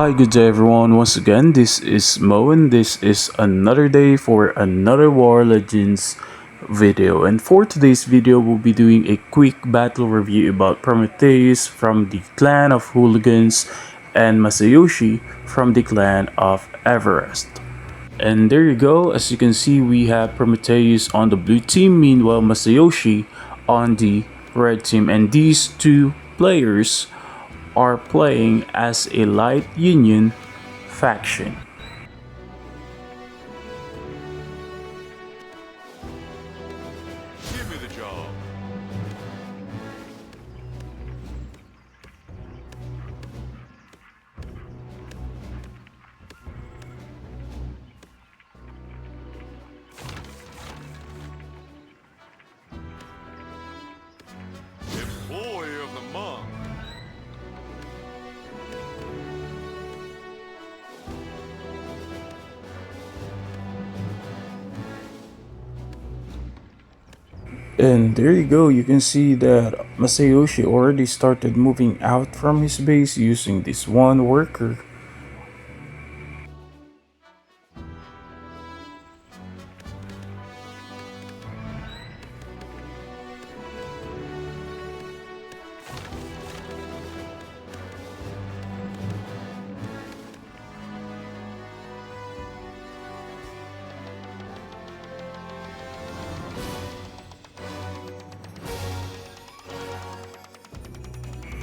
Hi, good day everyone. Once again, this is Mo and this is another day for another War Legends video. And for today's video, we'll be doing a quick battle review about Prometheus from the clan of Hooligans and Masayoshi from the clan of Everest. And there you go, as you can see, we have Prometheus on the blue team, meanwhile Masayoshi on the red team. And these two players are playing as a light union faction. Give me the job. Employee of the month. And there you go, you can see that Masayoshi already started moving out from his base using this one worker.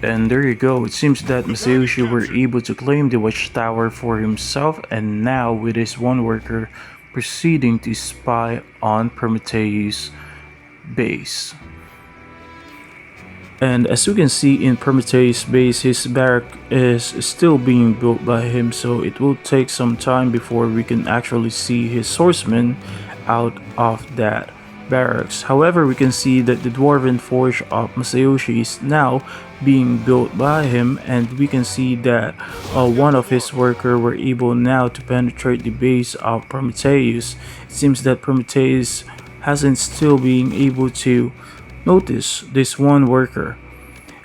And there you go, it seems that Masayoshi were able to claim the watchtower for himself, and now with his one worker proceeding to spy on Prometheus' base. And as you can see in Prometheus' base, his barrack is still being built by him, so it will take some time before we can actually see his swordsmen out of that barracks. However, we can see that the dwarven forge of Masayoshi is now being built by him, and we can see that one of his workers were able now to penetrate the base of Prometheus. It seems that Prometheus hasn't still being able to notice this one worker.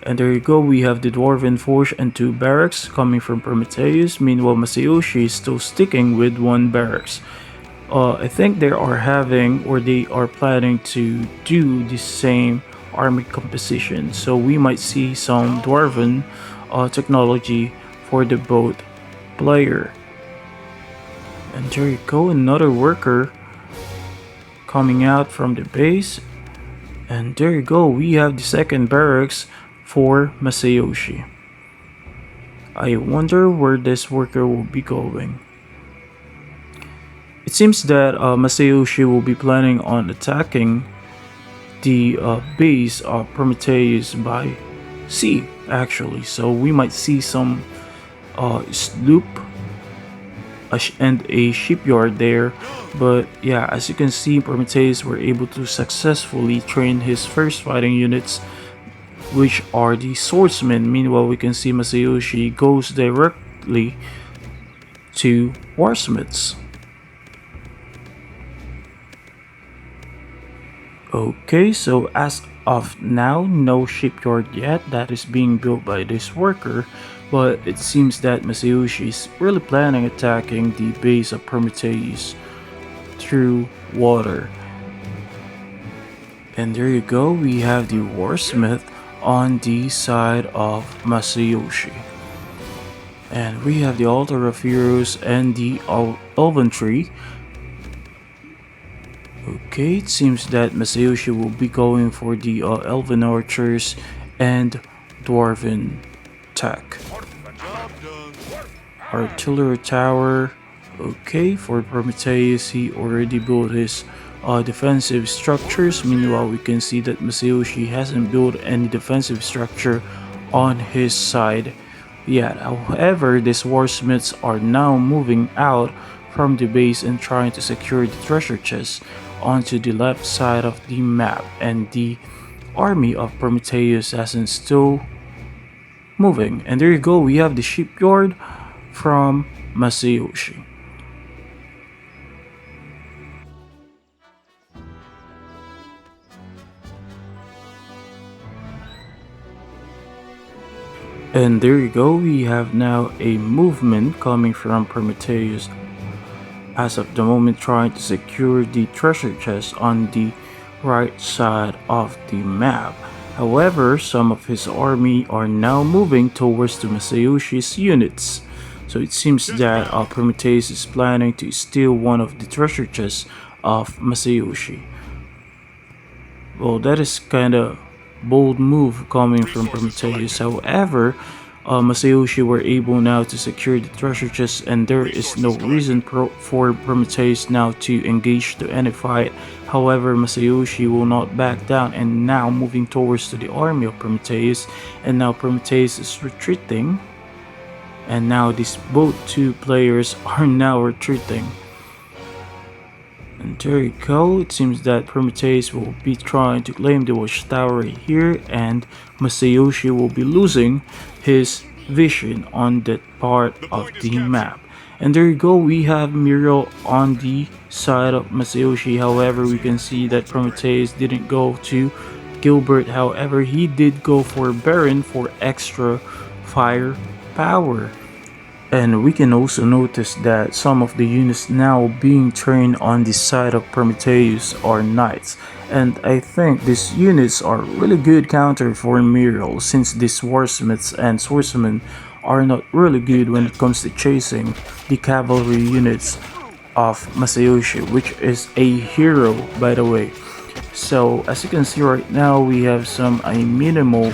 And there you go, we have the dwarven forge and two barracks coming from Prometheus. Meanwhile, Masayoshi is still sticking with one barracks. I think they are having, or they are planning to do the same army composition, so we might see some dwarven technology for the both player. And there you go, another worker coming out from the base. And there you go, we have the second barracks for Masayoshi. I wonder where this worker will be going. It seems that Masayoshi will be planning on attacking the base of Prometheus by sea, actually. So we might see some sloop and a shipyard there. But yeah, as you can see, Prometheus were able to successfully train his first fighting units, which are the swordsmen. Meanwhile, we can see Masayoshi goes directly to warsmiths. Okay, so as of now, no shipyard yet that is being built by this worker, but it seems that Masayoshi is really planning attacking the base of Prometheus through water. And there you go, we have the warsmith on the side of Masayoshi. And we have the altar of heroes and the elvenry. Okay, it seems that Masayoshi will be going for the elven archers and dwarven tech. Artillery tower. Okay, for Prometheus, he already built his defensive structures. Meanwhile, we can see that Masayoshi hasn't built any defensive structure on his side yet. However, these warsmiths are now moving out from the base and trying to secure the treasure chest onto the left side of the map, and the army of Prometheus hasn't still moving. And there you go, we have the shipyard from Masayoshi. And there you go, we have now a movement coming from Prometheus as of the moment trying to secure the treasure chest on the right side of the map. However, some of his army are now moving towards the Masayoshi's units. So it seems that Prometheus is planning to steal one of the treasure chests of Masayoshi. Well, that is kinda bold move coming from Prometheus. However, Masayoshi were able now to secure the treasure chest, and there is no reason for Prometheus now to engage to any fight. However, Masayoshi will not back down and now moving towards to the army of Prometheus, and now Prometheus is retreating, and now these both two players are now retreating. And there you go, it seems that Prometheus will be trying to claim the watchtower here, and Masayoshi will be losing his vision on that part of the map. And there you go, we have Muriel on the side of Masayoshi. However, we can see that Prometheus didn't go to Gilbert. However, he did go for Baron for extra firepower. And we can also notice that some of the units now being trained on the side of Prometheus are knights. And I think these units are really good counter for Muriel, since these warsmiths and swordsmen are not really good when it comes to chasing the cavalry units of Masayoshi, which is a hero by the way. So as you can see right now, we have a minimal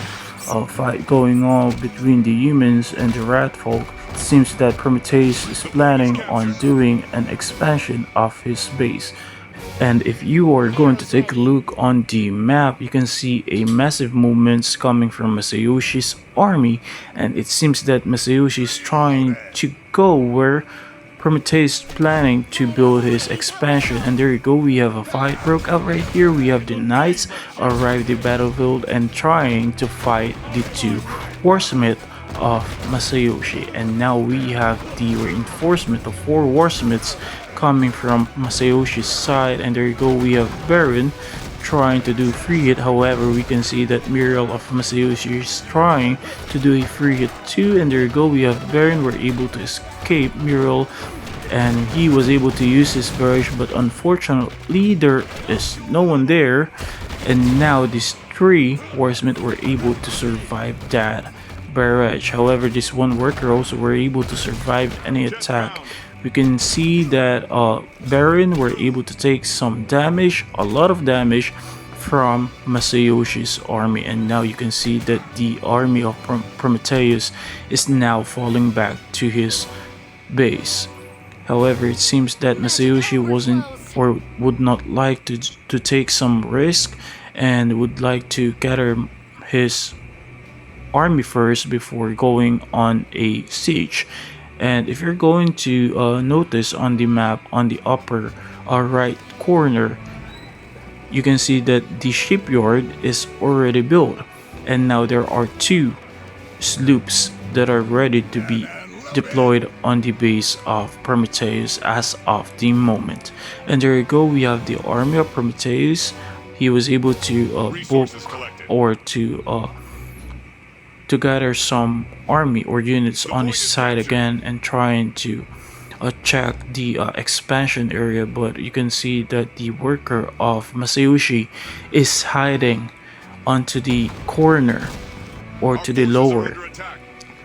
fight going on between the humans and the rat folk. It seems that Prometheus is planning on doing an expansion of his base. And if you are going to take a look on the map, you can see a massive movements coming from Masayoshi's army, and it seems that Masayoshi is trying to go where Prometheus is planning to build his expansion. And there you go, we have a fight broke out right here. We have the knights arrive the battlefield and trying to fight the two warsmiths of Masayoshi. And now we have the reinforcement of 4 warsmiths coming from Masayoshi's side. And there you go, we have Baron trying to do free hit. However, we can see that Muriel of Masayoshi is trying to do a free hit too. And there you go, we have Baron were able to escape Muriel, and he was able to use his barrage, but unfortunately there is no one there. And now these 3 warsmen were able to survive that barrage. However, this one worker also were able to survive any attack. We can see that Baron were able to take some damage, a lot of damage from Masayoshi's army. And now you can see that the army of Prometheus is now falling back to his base. However, it seems that Masayoshi wasn't or would not like to take some risk and would like to gather his army first before going on a siege. And if you're going to notice on the map on the upper right corner, you can see that the shipyard is already built, and now there are 2 sloops that are ready to be deployed on the base of Prometheus as of the moment. And there you go, we have the army of Prometheus. He was able to book or to gather some army or units on his side again and trying to check the expansion area. But you can see that the worker of Masayoshi is hiding onto the corner or to the lower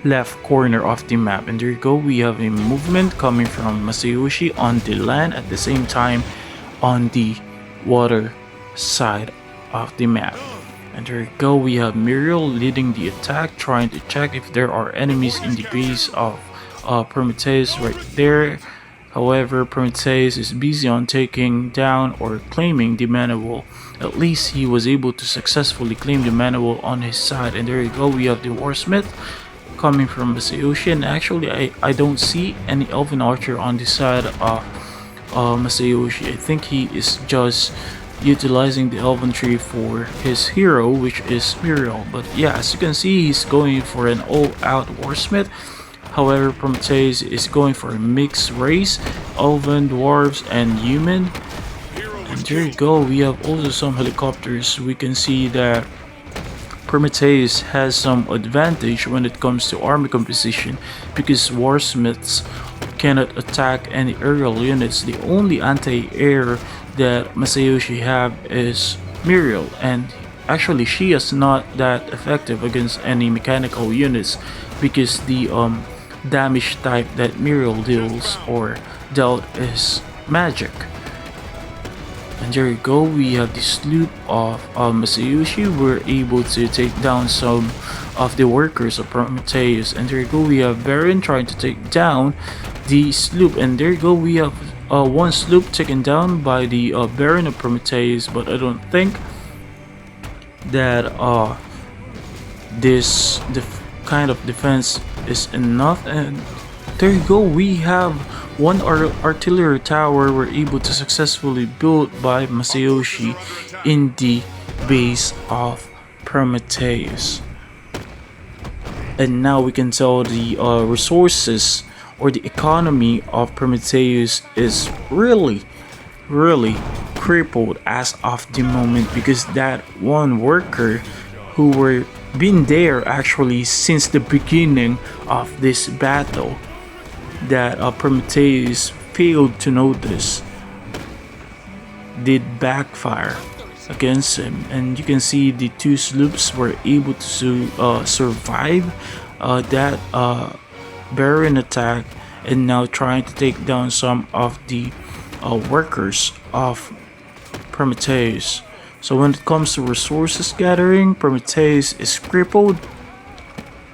left corner of the map. And there you go, we have a movement coming from Masayoshi on the land, at the same time on the water side of the map. And there you go, we have Muriel leading the attack, trying to check if there are enemies in the base of Prometheus right there. However, Prometheus is busy on taking down or claiming the manual. At least he was able to successfully claim the manual on his side. And there you go, we have the warsmith coming from Masayoshi. And actually, I don't see any elven archer on the side of Masayoshi. I think he is just utilizing the elven tree for his hero, which is Muriel. But yeah, as you can see, he's going for an all-out warsmith. However, Prometheus is going for a mixed race, elven, dwarves, and human. And there you go, we have also some helicopters. We can see that Prometheus has some advantage when it comes to army composition because warsmiths cannot attack any aerial units. The only anti-air that Masayoshi have is Muriel, and actually she is not that effective against any mechanical units because the damage type that Muriel deals or dealt is magic. And there you go, we have the sloop of Masayoshi. We're able to take down some of the workers of Prometheus. And there you go, we have Baron trying to take down the sloop. And there you go, we have one sloop taken down by the Baron of Prometheus. But I don't think that this kind of defense is enough. And there you go, we have one artillery tower we're able to successfully build by Masayoshi in the base of Prometheus. And now we can tell the resources or the economy of Prometheus is really crippled as of the moment because that one worker who were been there actually since the beginning of this battle that Prometheus failed to notice did backfire against him. And you can see the two sloops were able to survive that Baron attack and now trying to take down some of the workers of Prometheus. So when it comes to resources gathering, Prometheus is crippled,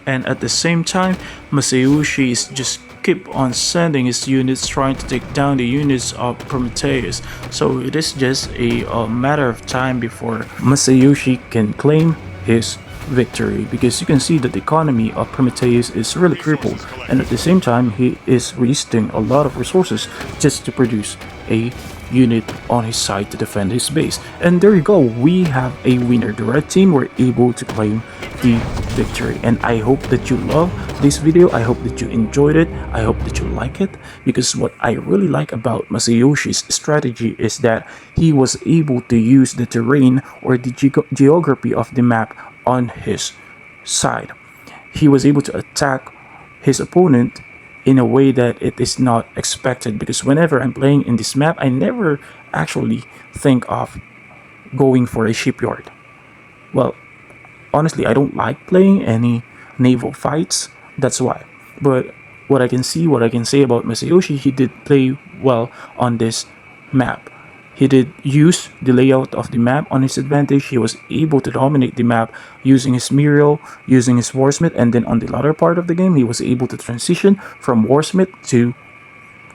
and at the same time Masayoshi is just keep on sending his units trying to take down the units of Prometheus. So it is just a matter of time before Masayoshi can claim his victory, because you can see that the economy of Prometheus is really crippled, and at the same time he is wasting a lot of resources just to produce a unit on his side to defend his base. And there you go, we have a winner. The red team were able to claim the victory, and I hope that you love this video. I hope that you enjoyed it. I hope that you like it, because what I really like about Masayoshi's strategy is that he was able to use the terrain or the geography of the map on his side. He was able to attack his opponent in a way that it is not expected, because whenever I'm playing in this map, I never actually think of going for a shipyard. Well, honestly, I don't like playing any naval fights, that's why. But what I can see, what I can say about Masayoshi, he did play well on this map. He did use the layout of the map on his advantage. He was able to dominate the map using his Muriel, using his Warsmith, and then on the latter part of the game, he was able to transition from Warsmith to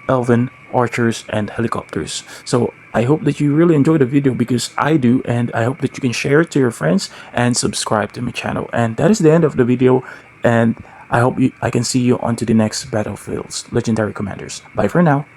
Elven archers and helicopters. So I hope that you really enjoyed the video, because I do, and I hope that you can share it to your friends and subscribe to my channel. And that is the end of the video, and I hope I can see you on to the next Battlefields Legendary Commanders. Bye for now.